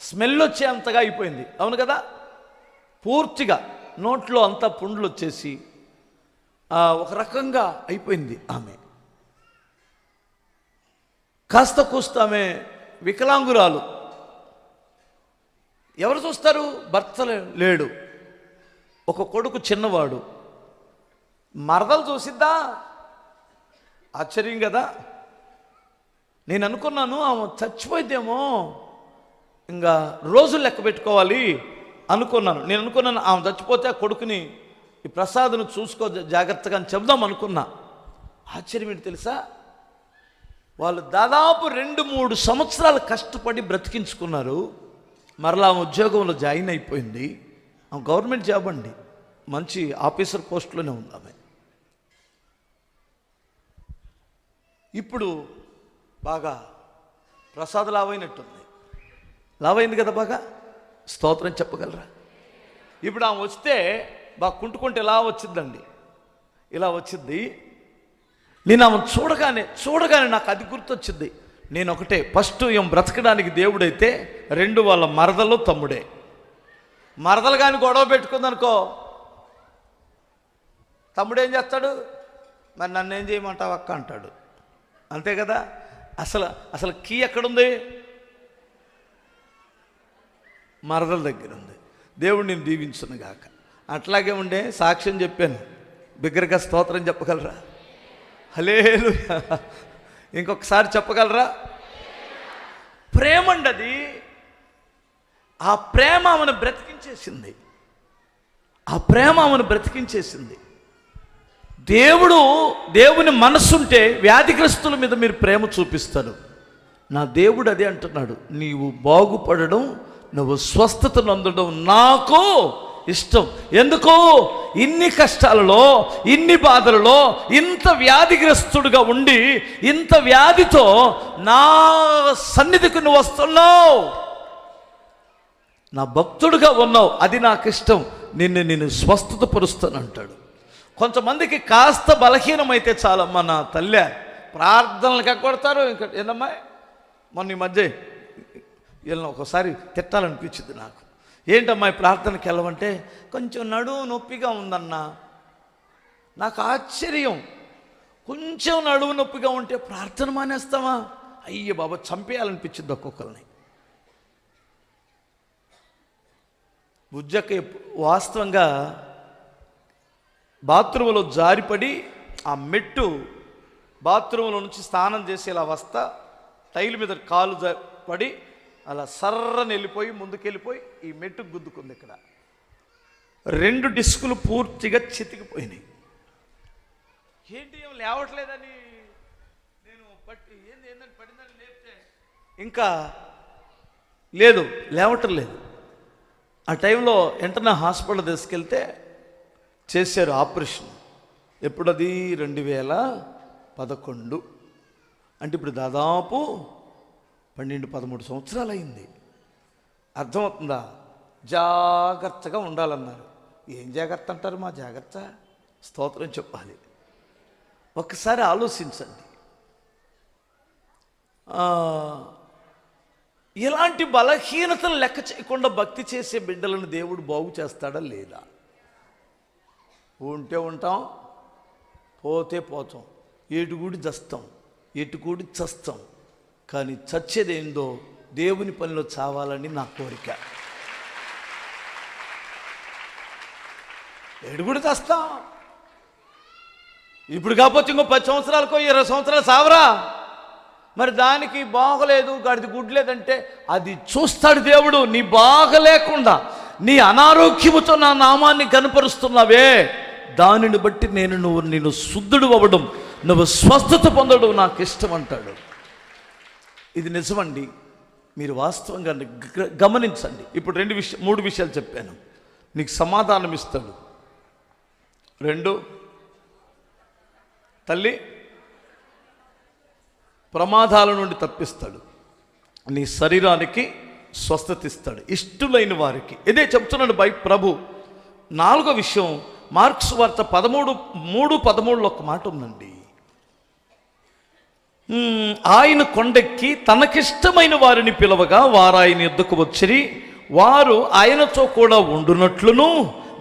స్మెల్ వచ్చేంతగా అయిపోయింది. అవును కదా, పూర్తిగా నోట్లో అంతా పుండ్లు వచ్చేసి ఒక రకంగా అయిపోయింది ఆమె. కాస్త కూస్త ఆమె వికలాంగురాలు. ఎవరు చూస్తారు? భర్త లేడు, ఒక కొడుకు చిన్నవాడు. మరదలు చూసిద్దా? ఆశ్చర్యం కదా. నేను అనుకున్నాను ఆమె చచ్చిపోయిద్దేమో, ఇంకా రోజులు లెక్క పెట్టుకోవాలి అనుకున్నాను. నేను అనుకున్నాను ఆమె చచ్చిపోతే ఆ కొడుకుని, ఈ ప్రసాద్ను చూసుకో జాగ్రత్తగా అని చెప్దాం అనుకున్నా. ఆశ్చర్యం ఏంటి తెలుసా, వాళ్ళు దాదాపు 2-3 సంవత్సరాలు కష్టపడి బ్రతికించుకున్నారు. మరలా ఆమె ఉద్యోగంలో జాయిన్ అయిపోయింది. ఆమె గవర్నమెంట్ జాబ్ అండి, మంచి ఆఫీసర్ పోస్ట్లోనే ఉంది ఆమె. ఇప్పుడు బాగా ప్రసాద్ లావైనట్టుంది, లావైంది కదా బాగా, స్తోత్రం చెప్పగలరా? ఇప్పుడు ఆమె వస్తే బాగా కుంటుకుంటే ఇలా వచ్చిందండి, ఇలా వచ్చింది. నేను ఆమె చూడగానే నాకు అది గుర్తొచ్చింది. నేను ఒకటే, ఫస్ట్ ఏం బ్రతకడానికి దేవుడైతే, 2 వాళ్ళ మరదలు తమ్ముడే. మరదలు కానీ గొడవ పెట్టుకుందనుకో, తమ్ముడు ఏం చేస్తాడు? మరి నన్ను ఏం చేయమంటావు అక్క అంటాడు, అంతే కదా. అసలు కీ ఎక్కడుంది? మరదల దగ్గర ఉంది. దేవుడు నేను దీవించును గాక. అట్లాగే ఉండే సాక్ష్యం చెప్పాను, బిగ్గరగా స్తోత్రం చెప్పగలరా? హల్లెలూయా. ఇంకొకసారి చెప్పగలరా? ప్రేమ అండి అది. ఆ ప్రేమ ఆమెను బ్రతికించేసింది, ఆ ప్రేమ ఆమెను బ్రతికించేసింది. దేవుని మనస్సుంటే వ్యాధిగ్రస్తుల మీద మీరు ప్రేమ చూపిస్తారు. నా దేవుడు అదే అంటున్నాడు, నీవు బాగుపడడం, నువ్వు స్వస్థతను అందడం నాకు ఇష్టం. ఎందుకు? ఇన్ని కష్టాలలో, ఇన్ని బాధలలో, ఇంత వ్యాధిగ్రస్తుడుగా ఉండి, ఇంత వ్యాధితో నా సన్నిధికి నువ్వు వస్తున్నావు, నా భక్తుడుగా ఉన్నావు, అది నాకు ఇష్టం, నేను స్వస్థత పరుస్తాను అంటాడు. కొంతమందికి కాస్త బలహీనమైతే చాలమ్మా, నా తల్లి ప్రార్థనలకు ఎక్కొడతారు. ఇంకా ఏందమ్మా, మొన్న ఈ మధ్య వీళ్ళని ఒకసారి తిట్టాలనిపించింది నాకు. ఏంటమ్మా ప్రార్థనకి వెళ్ళమంటే, కొంచెం నడుము నొప్పిగా ఉందన్నా. నాకు ఆశ్చర్యం, కొంచెం నడుము నొప్పిగా ఉంటే ప్రార్థన మానేస్తావా అయ్య బాబా చంపేయాలనిపించింది ఒక్కొక్కరిని. బుజ్జక్క వాస్తవంగా బాత్రూంలో జారిపడి ఆ మెట్టు బాత్రూంలో నుంచి స్నానం చేసి ఇలా వస్తా టైల్ మీద కాలు పడి అలా సర్రని వెళ్ళిపోయి ముందుకెళ్ళిపోయి ఈ మెట్టుకు గుద్దుకుంది. ఇక్కడ 2 డిస్కులు పూర్తిగా చితికిపోయినాయి. ఏంటి ఏం లేవట్లేదని నేను ఏందని పడిందని లేపితే ఇంకా లేదు, లేవటం లేదు. ఆ టైంలో వెంటనే హాస్పిటల్ తీసుకెళ్తే చేశారు ఆపరేషన్. ఎప్పుడది 2011. అంటే ఇప్పుడు దాదాపు 12-13 సంవత్సరాలు అయింది. అర్థమవుతుందా? జాగ్రత్తగా ఉండాలన్నారు. ఏం జాగ్రత్త అంటారు? మా జాగ్రత్త స్తోత్రం చెప్పాలి. ఒక్కసారి ఆలోచించండి, ఇలాంటి బలహీనతలు లెక్క చేయకుండా భక్తి చేసే బిడ్డలను దేవుడు బాగు చేస్తాడా లేదా? ఉంటే ఉంటాం, పోతే పోతాం, ఏటుగూడి చస్తాం, ఎటుగూడి చస్తాం. కానీ చచ్చేదేందో దేవుని పనిలో చావాలని నా కోరిక. ఏడుగుడి చస్తాం, ఇప్పుడు కాకపోతే ఇంకో 10 సంవత్సరాలకో 20 సంవత్సరాలు సావరా? మరి దానికి బాగలేదు, గాడిది గుడ్లేదంటే అది చూస్తాడు దేవుడు. నీ బాగలేకుండా నీ అనారోగ్యముతో నా నామాన్ని కనపరుస్తున్నావే, దానిని బట్టి నేను శుద్ధుడు అవ్వడం, నువ్వు స్వస్థత పొందడం నాకు ఇష్టం అంటాడు. ఇది నిజమండి, మీరు వాస్తవంగా గమనించండి. ఇప్పుడు 3 విషయాలు చెప్పాను, నీకు సమాధానం ఇస్తాడు. 2, తల్లి ప్రమాదాల నుండి తప్పిస్తాడు, నీ శరీరానికి స్వస్థత ఇస్తాడు, ఇష్టులైన వారికి. ఇదే చెప్తున్నాడు ప్రభు. 4వ విషయం, మార్క్స్ వార్త 13:13 ఒక మాట ఉందండి. ఆయన కొండెక్కి తనకిష్టమైన వారిని పిలవగా వారు ఆయన యొద్దకు వచ్చిరి. వారు ఆయనతో కూడా ఉండునట్లును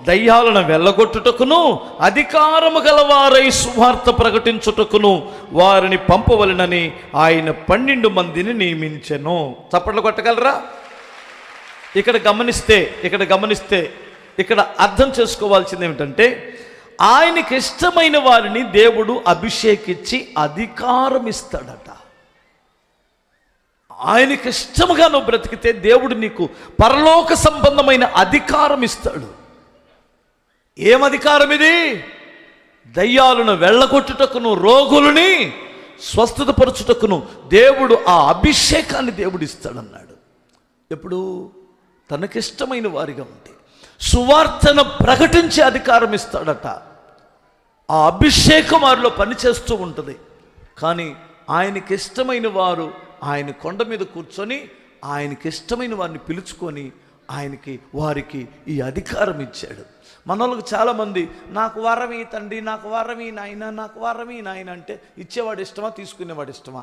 దయ్యాలను వెళ్ళగొట్టుటకును అధికారము గలవారై సువార్త ప్రకటించుటకును వారిని పంపవలెనని ఆయన 12 మందిని నియమించెను. చప్పట్లు కొట్టగలరా? ఇక్కడ గమనిస్తే ఇక్కడ అర్థం చేసుకోవాల్సింది ఏమిటంటే, ఆయనకి ఇష్టమైన వారిని దేవుడు అభిషేకించి అధికారం ఇస్తాడట. ఆయనకి ఇష్టముగా నువ్వు బ్రతికితే దేవుడు నీకు పరలోక సంబంధమైన అధికారం ఇస్తాడు. ఏం అధికారం ఇది? దయ్యాలను వెళ్ళగొట్టుటకును రోగులని స్వస్థతపరచుటకును దేవుడు ఆ అభిషేకాన్ని దేవుడు ఇస్తాడన్నాడు. ఎప్పుడు? తనకిష్టమైన వారిగా ఉంటే సువార్తను ప్రకటించే అధికారం ఇస్తాడట. ఆ అభిషేకం వారిలో పనిచేస్తూ ఉంటుంది. కానీ ఆయనకి ఇష్టమైన వారు ఆయన కొండ మీద కూర్చొని ఆయనకి ఇష్టమైన వారిని పిలుచుకొని వారికి ఈ అధికారం ఇచ్చాడు. మనోళ్ళకి చాలామంది నాకు వరమీ తండ్రి, నాకు వరమీ నాయన, నాకు వరమీ నాయన అంటే ఇచ్చేవాడు ఇష్టమా, తీసుకునేవాడు ఇష్టమా?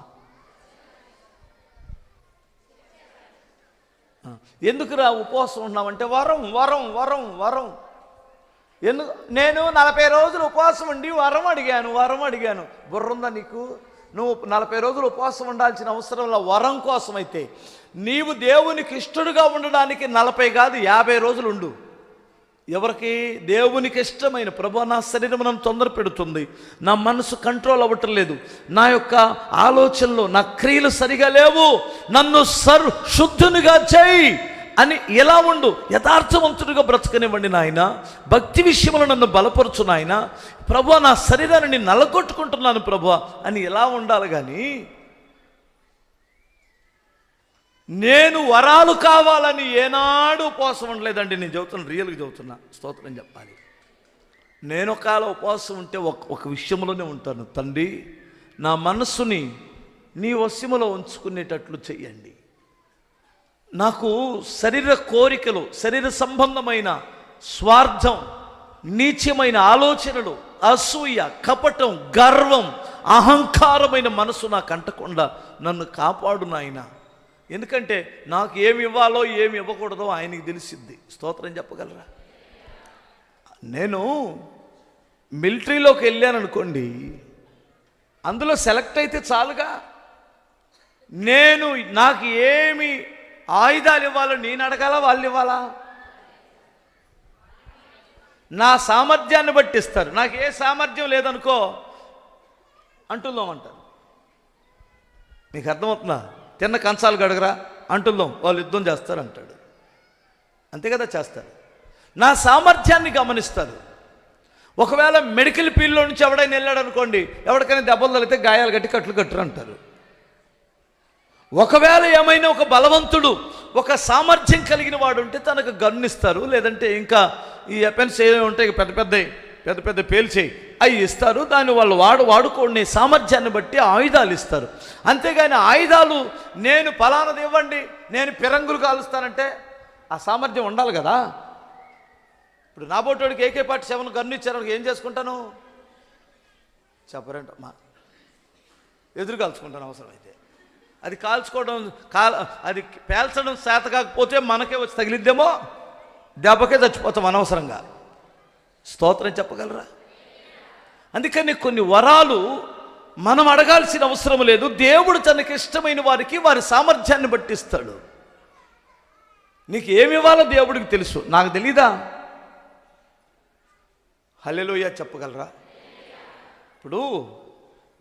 ఎందుకురా ఉపవాసం ఉన్నామంటే వరం వరం వరం వరం. ఎందుకు? నేను 40 రోజులు ఉపవాసం ఉండి వరం అడిగాను. బుర్రుందా నీకు? నువ్వు 40 రోజులు ఉపవాసం ఉండాల్సిన అవసరంలో వరం కోసం అయితే నీవు దేవునికి ఇష్టడుగా ఉండడానికి 40 కాదు 50 రోజులు ఉండు. ఎవరికి? దేవునికి ఇష్టమైన. ప్రభు, నా శరీరం నన్ను తొందర పెడుతుంది, నా మనసు కంట్రోల్ అవ్వటం లేదు, నా యొక్క ఆలోచనలు నా క్రియలు సరిగా లేవు, నన్ను శుద్ధునిగా చేయి అని ఎలా ఉండు, యథార్థవంతుడిగా బ్రతకనివ్వండి నాయన, భక్తి విషయంలో నన్ను బలపరచు నాయన, ప్రభు నా శరీరాన్ని నలగొట్టుకుంటున్నాను ప్రభు అని ఎలా ఉండాలి. కానీ నేను వరాలు కావాలని ఏనాడు ఉపవాసం ఉండలేదండి. నేను చెబుతున్నా, రియల్గా చెబుతున్నా, స్తోత్రం చెప్పాలి. నేను ఒకవేళ ఉపవాసం ఉంటే ఒక విషయంలోనే ఉంటాను. తండ్రి, నా మనస్సుని నీ వశములో ఉంచుకునేటట్లు చెయ్యండి. నాకు శరీర కోరికలు, శరీర సంబంధమైన స్వార్థం, నీచమైన ఆలోచనలు, అసూయ, కపటం, గర్వం, అహంకారమైన మనసు నాకు అంటకుండా నన్ను కాపాడు నాయన. ఎందుకంటే నాకు ఏమి ఇవ్వాలో ఏమి ఇవ్వకూడదో ఆయనకి తెలిసిద్ది. స్తోత్రం చెప్పగలరా? నేను మిలిటరీలోకి వెళ్ళాను అనుకోండి, అందులో సెలెక్ట్ అయితే చాలుగా. నేను నాకు ఏమి ఆయుధాలు ఇవ్వాలో నేను అడగాల, వాళ్ళు ఇవ్వాలా? నా సామర్థ్యాన్ని బట్టి ఇస్తారు. నాకు ఏ సామర్థ్యం లేదనుకో అంటున్నాం అంటారు. మీకు అర్థమవుతుందా? తిన్న కంచాలు గడగరా అంటున్నాం, వాళ్ళు యుద్ధం చేస్తారు అంటాడు. అంతే కదా, చేస్తారు. నా సామర్థ్యాన్ని గమనిస్తారు. ఒకవేళ మెడికల్ ఫీల్డ్లో నుంచి ఎవడైనా వెళ్ళాడు అనుకోండి, ఎవరికైనా దెబ్బలు తగిలితే గాయాలు కట్టి కట్లు కట్టరు అంటారు. ఒకవేళ ఏమైనా ఒక బలవంతుడు, ఒక సామర్థ్యం కలిగిన వాడు ఉంటే తనకు గన్నిస్తారు, లేదంటే ఇంకా ఈ వెపన్స్ ఏమి ఉంటాయి పెద్ద పెద్ద పేల్చేయి అవి ఇస్తారు. దాన్ని వాళ్ళు వాడుకోండి సామర్థ్యాన్ని బట్టి ఆయుధాలు ఇస్తారు. అంతేగాని ఆయుధాలు నేను ఫలానది ఇవ్వండి, నేను పిరంగులు కాలుస్తానంటే ఆ సామర్థ్యం ఉండాలి కదా. ఇప్పుడు నాబోటోడికి AK-47 గన్ను ఇచ్చారు, ఏం చేసుకుంటాను చెప్పరంట, మా ఎదురు కాల్చుకుంటాను అవసరమైతే. అది కాల్చుకోవడం అది పేల్చడం చేత కాకపోతే మనకే వచ్చి తగిలిద్దేమో, దెబ్బకే చచ్చిపోతాం అనవసరంగా. స్తోత్రం చెప్పగలరా? అందుకని కొన్ని వరాలు మనం అడగాల్సిన అవసరం లేదు. దేవుడు తనకి ఇష్టమైన వారికి వారి సామర్థ్యాన్ని బట్టి ఇస్తాడు. నీకు ఏమి ఇవ్వాలో దేవుడికి తెలుసు, నాకు తెలీదా? హల్లెలూయా చెప్పగలరా? ఇప్పుడు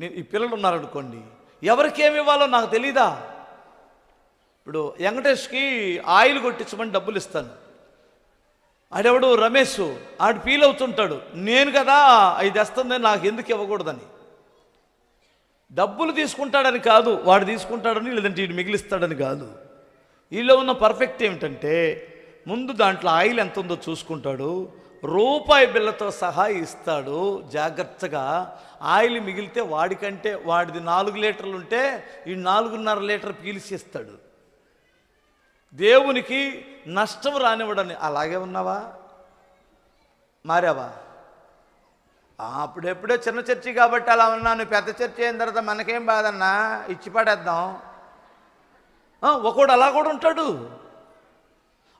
నేను ఈ పిల్లలు ఉన్నారనుకోండి, ఎవరికి ఏమి ఇవ్వాలో నాకు తెలీదా? ఇప్పుడు వెంకటేష్కి ఆయిల్ కొట్టించమని డబ్బులు ఇస్తాను. ఆడెవడు రమేష్, ఆడు ఫీల్ అవుతుంటాడు, నేను కదా ఇది తెస్తుంది నాకు ఎందుకు ఇవ్వకూడదని. డబ్బులు తీసుకుంటాడని కాదు, వాడు తీసుకుంటాడని, లేదంటే వీడు మిగిలిస్తాడని కాదు. వీళ్ళు ఉన్న పర్ఫెక్ట్ ఏమిటంటే ముందు దాంట్లో ఆయిల్ ఎంత ఉందో చూసుకుంటాడు, రూపాయి బిళ్ళతో సహా ఇస్తాడు జాగ్రత్తగా. ఆయిల్ మిగిలితే వాడికంటే వాడిది 4 లీటర్లు ఉంటే ఈ 4.5 లీటర్ పీల్చి ఇస్తాడు. దేవునికి నష్టం రానివ్వడని. అలాగే ఉన్నావా? మారావా? అప్పుడెప్పుడో చిన్న చర్చి కాబట్టి అలా ఉన్నాను, పెద్ద చర్చి అయిన తర్వాత మనకేం బాధన్నా, ఇచ్చి పడేద్దాం. ఒకడు అలా కూడా ఉంటాడు.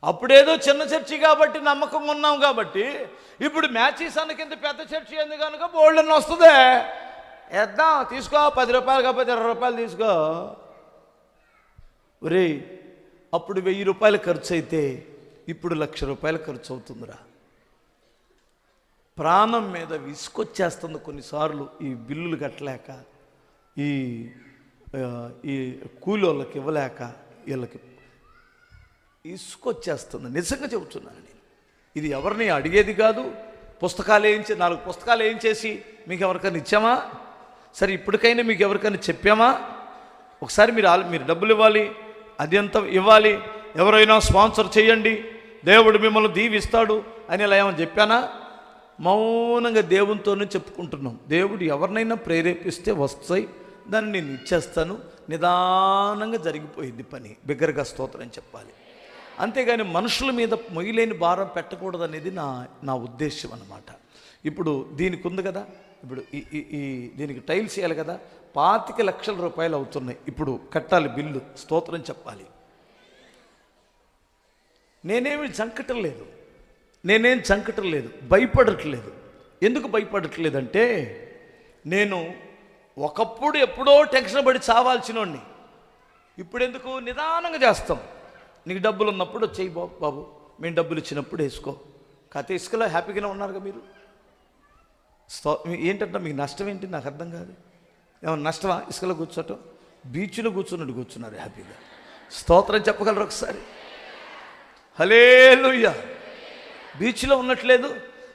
అప్పుడేదో చిన్న చర్చి కాబట్టి నమ్మకం ఉన్నాం కాబట్టి, ఇప్పుడు మ్యాచెస్ అన్న కింద పెద్ద చర్చి అయింది కనుక బోల్డన్ వస్తుంది, వేద్దాం, తీసుకో, 10 రూపాయలు కాకపోతే 20 రూపాయలు తీసుకో. ఒరే, అప్పుడు 1000 రూపాయలు ఖర్చు అయితే ఇప్పుడు 1,00,000 రూపాయలు ఖర్చు అవుతుందిరా. ప్రాణం మీద విసుకొచ్చేస్తుంది కొన్నిసార్లు ఈ బిల్లులు కట్టలేక, ఈ కూలోళ్ళకి ఇవ్వలేక, వీళ్ళకి ఇసుకొచ్చేస్తుంది. నిజంగా చెబుతున్నాను నేను. ఇది ఎవరిని అడిగేది కాదు. పుస్తకాలు వేయించి 4 పుస్తకాలు వేయించేసి మీకు ఎవరికైనా ఇచ్చామా? సరే, ఇప్పటికైనా మీకు ఎవరికైనా చెప్పామా? ఒకసారి మీరు డబ్బులు ఇవ్వాలి, అది ఎంత ఇవ్వాలి, ఎవరైనా స్పాన్సర్ చేయండి, దేవుడు మిమ్మల్ని దీవిస్తాడు అని ఇలా ఏమని చెప్పానా? మౌనంగా దేవునితోనే చెప్పుకుంటున్నాం. దేవుడు ఎవరినైనా ప్రేరేపిస్తే వస్తాయి, దాన్ని నేను ఇచ్చేస్తాను, నిదానంగా జరిగిపోయింది పని. బిగ్గరగా స్తోత్రం చెప్పాలి. అంతేగాని మనుషుల మీద మొయ్యలేని భారం పెట్టకూడదు అనేది నా ఉద్దేశం అన్నమాట. ఇప్పుడు దీనికి ఉంది కదా, ఇప్పుడు దీనికి టైల్స్ వేయాలి కదా, 25 లక్షల రూపాయలు అవుతున్నాయి. ఇప్పుడు కట్టాలి బిల్లు. స్తోత్రం చెప్పాలి. నేనేం చంకటం లేదు, భయపడట్లేదు. ఎందుకు భయపడట్లేదంటే, నేను ఒకప్పుడు ఎప్పుడో టెన్షన్ పడి చావాల్సినోడిని. ఇప్పుడు ఎందుకు నిదానంగా చేస్తాం. నీకు డబ్బులు ఉన్నప్పుడు వచ్చేయి బాబు, మేము డబ్బులు ఇచ్చినప్పుడు వేసుకో. కథ ఇసుకలో హ్యాపీగానే ఉన్నారుగా మీరు. ఏంటంటే మీకు నష్టం ఏంటి నాకు అర్థం కాదు. ఏమన్నా నష్టమా ఇసుకలో కూర్చోటం? బీచ్లో కూర్చున్నారు హ్యాపీగా. స్తోత్రం చెప్పగలరు ఒకసారి? హల్లెలూయా. బీచ్లో ఉన్నట్లేదు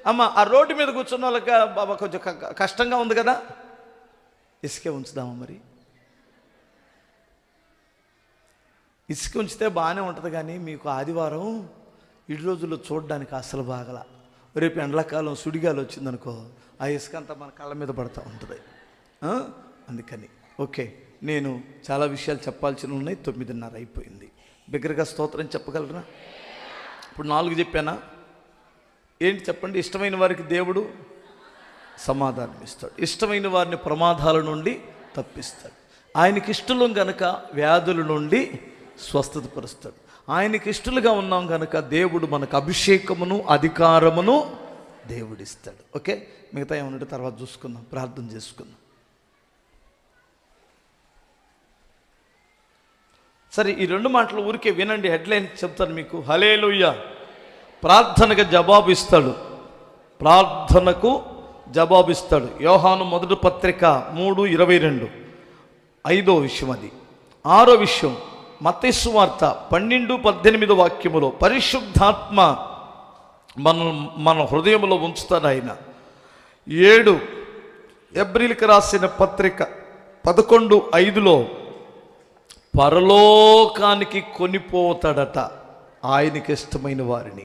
అమ్మ. ఆ రోడ్డు మీద కూర్చున్న వాళ్ళకి బాబా కొంచెం కష్టంగా ఉంది కదా, ఇసుకే ఉంచుదామా మరి? ఇసుక ఉంచితే బాగానే ఉంటుంది, కానీ మీకు ఆదివారం 7 రోజుల్లో చూడడానికి అసలు బాగల. రేపు ఎండాకాలం సుడిగాలు వచ్చిందనుకో, ఆ ఇసుక అంతా మన కళ్ళ మీద పడుతూ ఉంటుంది. అందుకని ఓకే, నేను చాలా విషయాలు చెప్పాల్సి ఉన్నాయి. 9:30 అయిపోయింది. బిగ్గరగా స్తోత్రం చెప్పగలరా? ఇప్పుడు 4 చెప్పానా? ఏంటి చెప్పండి? ఇష్టమైన వారికి దేవుడు సమాధానం ఇస్తాడు, ఇష్టమైన వారిని ప్రమాదాల నుండి తప్పిస్తాడు, ఆయనకి ఇష్టలం గనక వ్యాధుల నుండి స్వస్థత పరుస్తాడు. ఆయనకి ఇష్టలుగా ఉన్నాం కనుక దేవుడు మనకు అభిషేకమును అధికారమును దేవుడిస్తాడు. ఓకే, మిగతా ఏమన్నట్టు తర్వాత చూసుకుందాం, ప్రార్థన చేసుకుందాం. సరే, ఈ 2 మాటలు ఊరికే వినండి, హెడ్లైన్ చెప్తాను మీకు. హల్లెలూయా. ప్రార్థనకు జవాబిస్తాడు, ప్రార్థనకు జవాబిస్తాడు. యోహాను మొదటి పత్రిక 3:22 5వ విషయం అది. 6వ విషయం మత్తయి సువార్త 12-18 వాక్యములో పరిశుద్ధాత్మ మన హృదయంలో ఉంచుతాడు ఆయన. 7 ఎబ్రీలకు రాసిన పత్రిక 11:5లో పరలోకానికి కొనిపోతాడట ఆయనకి ఇష్టమైన వారిని.